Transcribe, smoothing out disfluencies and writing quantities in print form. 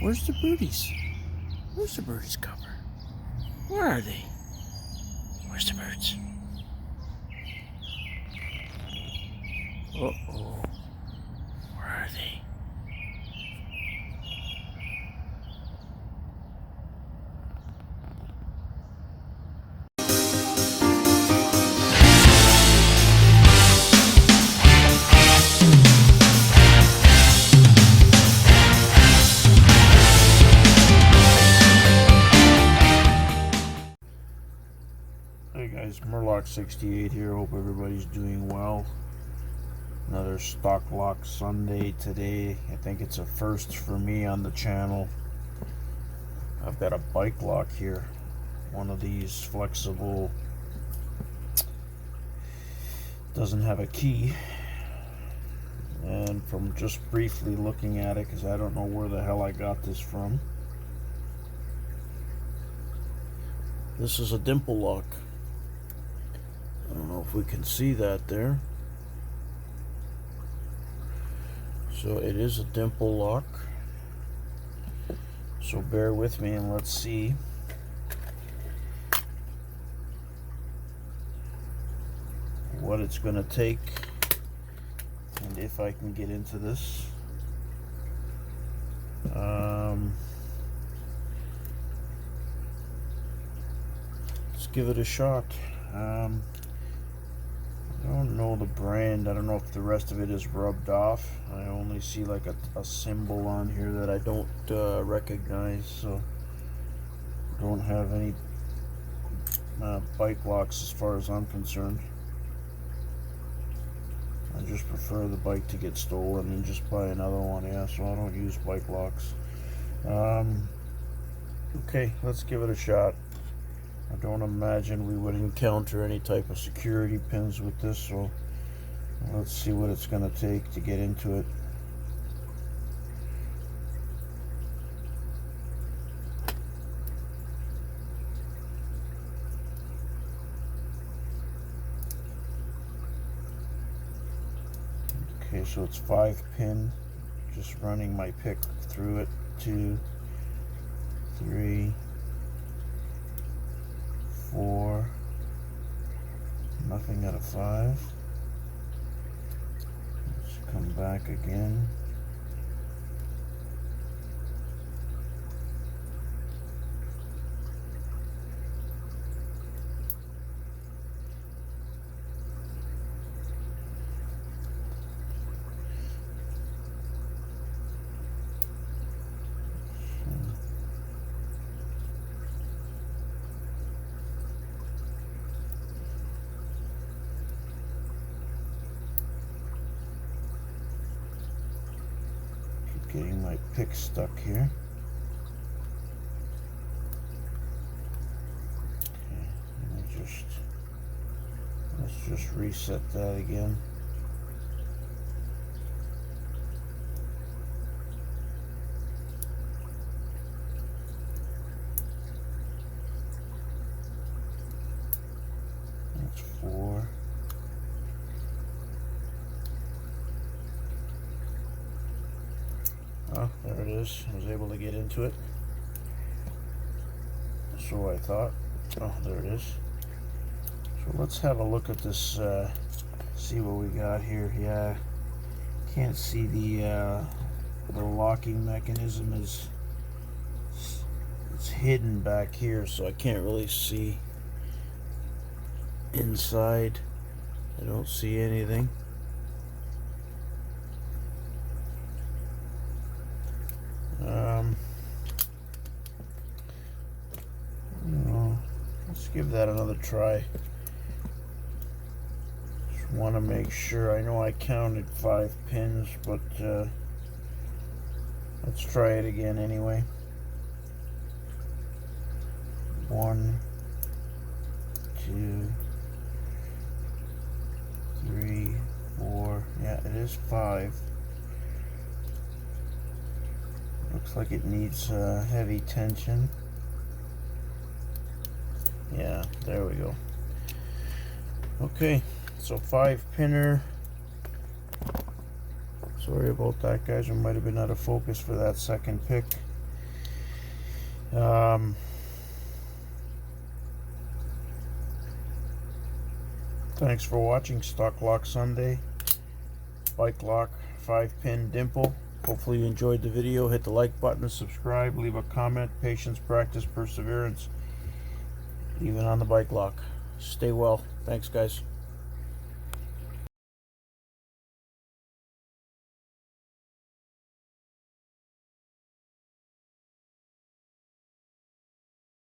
Where's the birdies? Where's the birdies cover? Where are they? Where's the birds? Uh-oh. Where are they? Hey guys, MUR-LOCK 68 here. Hope everybody's doing well. Another Stock Lock Sunday today. I think it's a first for me on the channel. I've got a bike lock here. One of these flexible, doesn't have a key. And from just briefly looking at it, because I don't know where the hell I got this from, this is a dimple lock. I don't know if we can see that there. So it is a dimple lock. So bear with me and let's see what it's going to take and if I can get into this. Let's give it a shot. I don't know the brand. I don't know if the rest of it is rubbed off. I only see like a symbol on here that I don't recognize, so don't have any bike locks as far as I'm concerned. I just prefer the bike to get stolen and just buy another one. Yeah, so I don't use bike locks. Okay, let's give it a shot. I don't imagine we would encounter any type of security pins with this, so let's see what it's going to take to get into it. Okay, so it's 5-pin. Just running my pick through it. 2, 3, 4, nothing out of 5. Let's come back again. Getting my pick stuck here. Okay, let's just reset that again. That's 4. Oh, there it is. I was able to get into it. So I thought. Oh, there it is. So let's have a look at this, see what we got here. Yeah, can't see the locking mechanism is, it's hidden back here, so I can't really see inside. I don't see anything. Let's give that another try. Just want to make sure. I know I counted 5 pins, but let's try it again anyway. 1, 2, 3, 4. Yeah, it is 5. Looks like it needs heavy tension. Yeah, there we go. Okay, so 5-pinner. Sorry about that, guys. I might have been out of focus for that second pick. Thanks for watching Stock Lock Sunday. Bike lock, 5-pin dimple. Hopefully you enjoyed the video. Hit the like button, subscribe, leave a comment. Patience, practice, perseverance, even on the bike lock. Stay well. Thanks, guys.